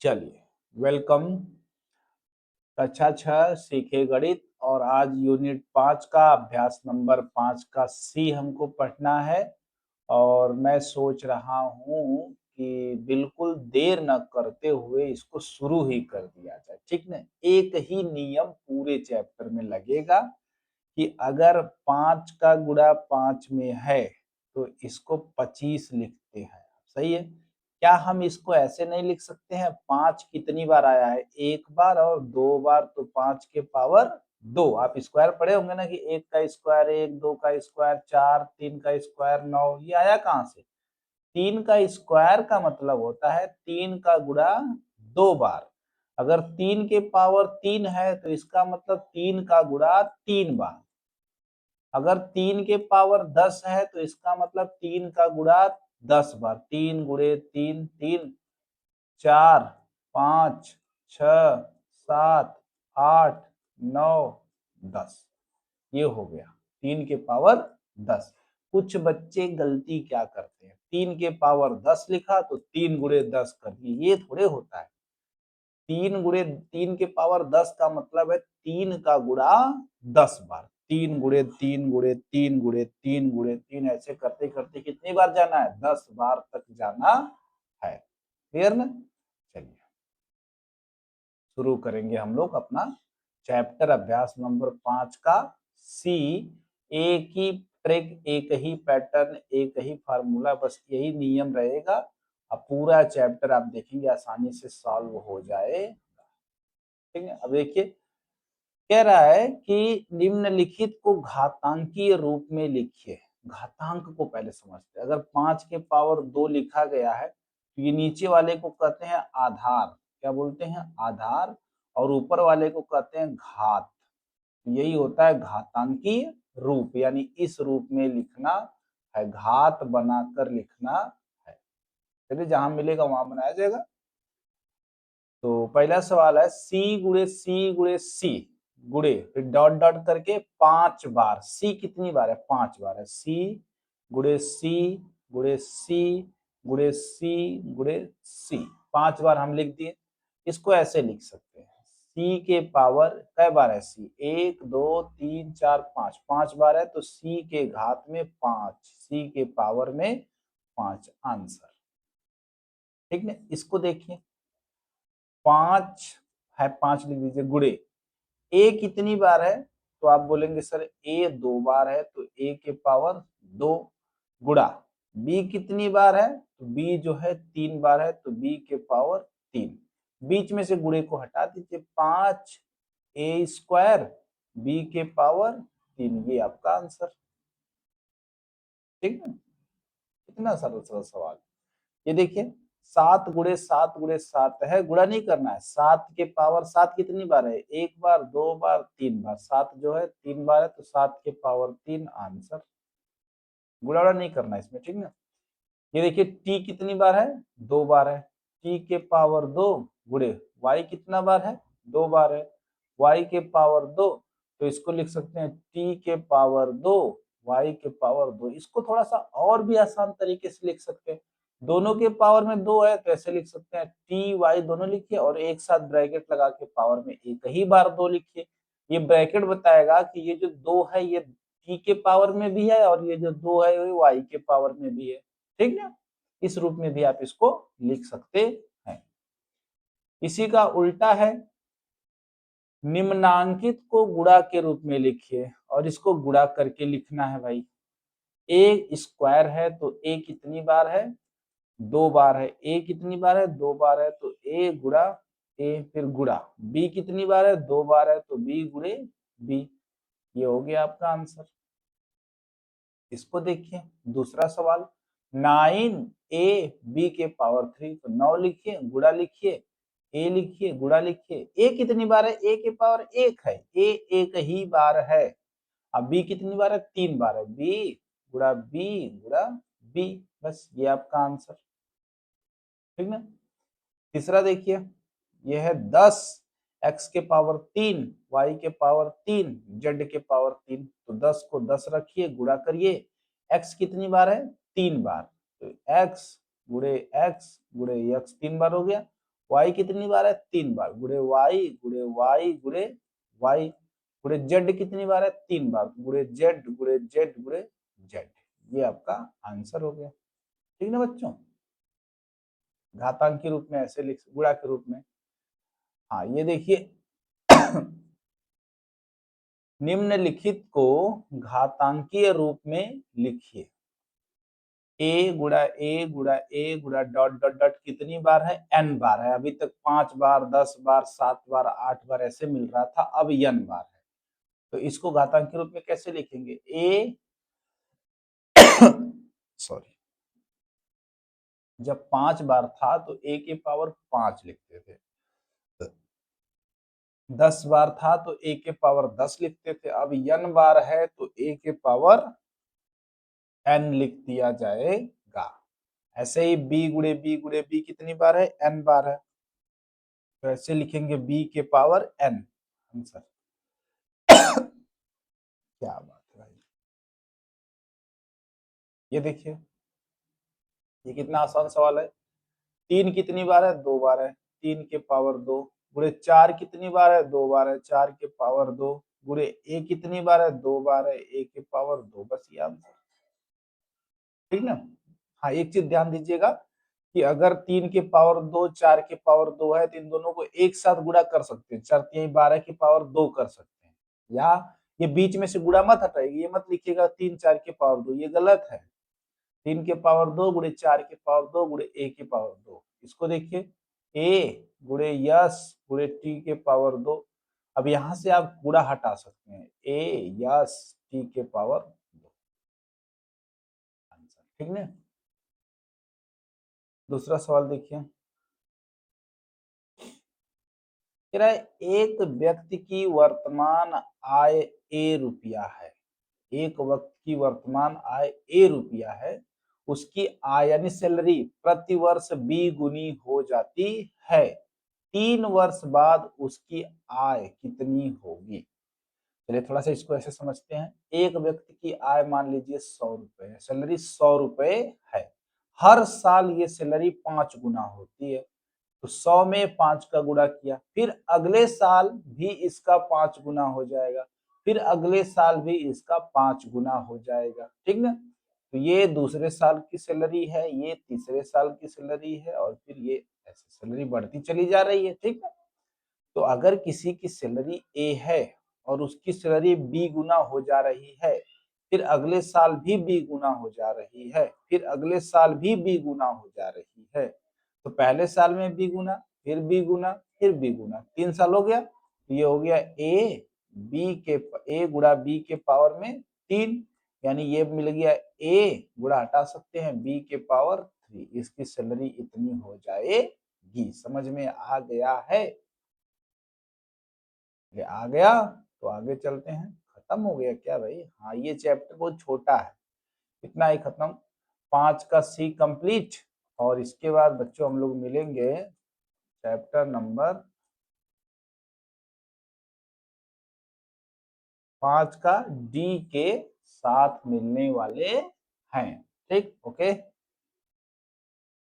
चलिए, वेलकम। कक्षा 6 सीखे गणित और आज यूनिट 5 का अभ्यास नंबर 5 का सी हमको पढ़ना है। और मैं सोच रहा हूँ कि बिल्कुल देर न करते हुए इसको शुरू ही कर दिया जाए, ठीक ना। एक ही नियम पूरे चैप्टर में लगेगा कि अगर 5 का गुणा 5 में है तो इसको 25 लिखते हैं। सही है। क्या हम इसको ऐसे नहीं लिख सकते हैं? 5 कितनी बार आया है? एक बार और दो बार, तो 5 के पावर 2। आप स्क्वायर पढ़े होंगे ना कि 1 का स्क्वायर 1, 2 का स्क्वायर 4, 3 का स्क्वायर 9। ये आया कहाँ से? 3 का स्क्वायर का मतलब होता है 3 का गुणा 2 बार। अगर 3 के पावर 3 है तो इसका मतलब 3 का गुणा 3 बार। अगर 3 के पावर 10 है तो इसका मतलब 3 का गुणा 10 बार। 3 गुणे 3, 3, 4, 5, 6, 7, 8, 9, 10। ये हो गया 3 के पावर 10। कुछ बच्चे गलती क्या करते हैं, 3 के पावर 10 लिखा तो 3 गुणे 10 कर दिए। ये थोड़े होता है। 3 के पावर 10 का मतलब है 3 का गुणा 10 बार। 3 गुणे 3 गुणे 3 गुणे 3 गुणे 3, ऐसे करते करते कितनी बार जाना है? 10 बार तक जाना है। क्लियर ना? चलिए शुरू करेंगे हम लोग अपना चैप्टर अभ्यास नंबर 5 का सी। एक ही ट्रिक, एक ही पैटर्न, एक ही फार्मूला, बस यही नियम रहेगा। अब पूरा चैप्टर आप देखेंगे आसानी से सॉल्व हो जाए। ठीक है। अब देखिए, कह रहा है कि निम्नलिखित को घातांकीय रूप में लिखिए। घातांक को पहले समझते हैं। अगर 5 के पावर 2 लिखा गया है तो ये नीचे वाले को कहते हैं आधार। क्या बोलते हैं? आधार। और ऊपर वाले को कहते हैं घात। यही होता है घातांकीय रूप, यानी इस रूप में लिखना है, घात बनाकर लिखना है। चलिए, जहां मिलेगा वहां बनाया जाएगा। तो पहला सवाल है सी गुणे सी गुणे सी गुणे, फिर डॉट डॉट करके 5 बार। सी कितनी बार है? 5 बार है। सी गुणे सी गुणे सी गुणे सी गुणे सी, 5 बार हम लिख दिए। इसको ऐसे लिख सकते हैं, सी के पावर कै बार है? सी 1 2 3 4 5, 5 बार है तो सी के घात में 5, सी के पावर में 5 आंसर। ठीक है। इसको देखिए, 5 है, 5 लिख दीजिए। गुणे ए कितनी बार है? तो आप बोलेंगे सर ए 2 बार है तो ए के पावर 2। गुणा बी कितनी बार है? तो बी जो है 3 बार है तो बी के पावर 3। बीच में से गुणे को हटा दीजिए, 5 ए स्क्वायर बी के पावर 3। ये आपका आंसर। ठीक है। कितना सरल सरल सवाल। ये देखिए, 7 गुणे 7 गुणे 7 है, गुणा नहीं करना है। 7 के पावर 7 कितनी बार है? एक बार, दो बार, 3 बार। 7 जो है 3 बार है तो 7 के पावर 3 आंसर। गुणा नहीं करना है इसमें, ठीक ना। ये देखिए, टी कितनी बार है? 2 बार है। टी के पावर 2 गुणे वाई कितना बार है? 2 बार है। वाई के पावर 2, तो इसको लिख सकते हैं टी के पावर 2 वाई के पावर 2। इसको थोड़ा सा और भी आसान तरीके से लिख सकते हैं। दोनों के पावर में 2 है तो ऐसे लिख सकते हैं टी वाई दोनों लिखिए और एक साथ ब्रैकेट लगा के पावर में एक ही बार 2 लिखिए। ये ब्रैकेट बताएगा कि ये जो 2 है ये टी के पावर में भी है और ये जो 2 है ये वाई के पावर में भी है। ठीक ना। इस रूप में भी आप इसको लिख सकते हैं। इसी का उल्टा है, निम्नांकित को गुणा के रूप में लिखिए और इसको गुणा करके लिखना है भाई। ए स्क्वायर है तो ए कितनी बार है? 2 बार है। ए कितनी बार है? 2 बार है तो ए गुणा ए, फिर गुणा बी कितनी बार है? 2 बार है तो बी गुणे बी। ये हो गया आपका आंसर। इसको देखिए, दूसरा सवाल, 9 ए बी के पावर 3, तो 9 लिखिए, गुणा लिखिए, ए लिखिए, गुणा लिखिए। ए कितनी बार है? ए के पावर 1 है, ए एक ही बार है। अब बी कितनी बार है? 3 बार है। बी गुणा बी गुणा बी, बस ये आपका आंसर। ठीक ना। तीसरा देखिए, यह है 10 एक्स के पावर 3 वाई के पावर 3 जेड के पावर 3, तो 10 को 10 रखिए, गुणा करिए। एक्स कितनी बार है? 3 बार, तो एक्स गुणे एक्स गुणे एक्स 3 बार हो गया। वाई कितनी बार है? 3 बार, गुणे वाई गुणे वाई गुणे वाई गुणे जेड कितनी बार है? 3 बार, गुणे जेड गुणे जेड गुणे जेड। ये आपका आंसर हो गया। ठीक ना बच्चों? घातांक के रूप में ऐसे लिख, गुणा के रूप में। हाँ ये देखिए निम्नलिखित को घातांकीय रूप में लिखिए। ए गुणा डॉट डॉट डॉट कितनी बार है? n बार है। अभी तक 5 बार, 10 बार, 7 बार, 8 बार ऐसे मिल रहा था, अब n बार है। तो इसको घातांक के रूप में कैसे लिखेंगे? ए सॉरी, जब 5 बार था तो a के पावर 5 लिखते थे, 10 बार था तो a के पावर 10 लिखते थे, अब n बार है तो a के पावर n लिख दिया जाएगा। ऐसे ही b गुणे b कितनी बार है? n बार है, तो ऐसे लिखेंगे b के पावर n। आंसर क्या बात है भाई। ये देखिए, ये कितना आसान सवाल है। 3 कितनी बार है? 2 बार है, 3 के पावर 2 गुणे 4 कितनी बार है? 2 बार है, 4 के पावर 2 गुणे a कितनी बार है? 2 बार है, a के पावर 2। बस ये आंसर। ठीक ना? हाँ एक चीज ध्यान दीजिएगा कि अगर 3 के पावर 2, 4 के पावर 2 है तो इन दोनों को एक साथ गुणा कर सकते हैं, 4 3 12 के पावर 2 कर सकते हैं। या ये बीच में से गुणा मत हटाइए, ये मत लिखिएगा 3 4 के पावर 2, ये गलत है। 3 के पावर 2 गुणे 4 के पावर 2 गुणे a के पावर 2। इसको देखिए, a गुणे यस गुणे t के पावर 2। अब यहां से आप गुणा हटा सकते हैं, a यस t के पावर 2। आंसर ठीक ना? दूसरा सवाल देखिए, कह रहा है एक व्यक्ति की वर्तमान आय ए रुपया है। एक व्यक्ति की वर्तमान आय ए रुपया है, उसकी आय यानी सैलरी प्रति वर्ष बी गुनी हो जाती है। 3 वर्ष बाद उसकी आय कितनी होगी? चलिए थोड़ा सा इसको ऐसे समझते हैं। एक व्यक्ति की आय मान लीजिए 100 रुपए है, सैलरी 100 रुपए है। हर साल ये सैलरी 5 गुना होती है, तो 100 में 5 का गुणा किया, फिर अगले साल भी इसका 5 गुना हो जाएगा, फिर अगले साल भी इसका 5 गुना हो जाएगा। ठीक ना? तो ये दूसरे साल की सैलरी है, ये तीसरे साल की सैलरी है, और फिर ये ऐसे सैलरी बढ़ती चली जा रही है। ठीक है? तो अगर किसी की सैलरी ए है और उसकी सैलरी बी गुना हो जा रही है, फिर अगले साल भी बी गुना हो जा रही है, फिर अगले साल भी बी गुना हो जा रही है, तो पहले साल में बी गुना, फिर बी गुना, फिर बी गुना, 3 साल हो गया। तो ये हो गया ए बी के ए गुणा बी के पावर में 3, यानी ये मिल गया ए गुणा हटा सकते हैं बी के पावर 3, इसकी सैलरी इतनी हो जाएगी। समझ में आ गया है? ये आ गया तो आगे चलते हैं। खत्म हो गया क्या भाई? हाँ ये चैप्टर बहुत छोटा है, इतना ही खत्म। 5 का सी कंप्लीट, और इसके बाद बच्चों हम लोग मिलेंगे चैप्टर नंबर 5 का डी के साथ मिलने वाले हैं। ठीक, ओके।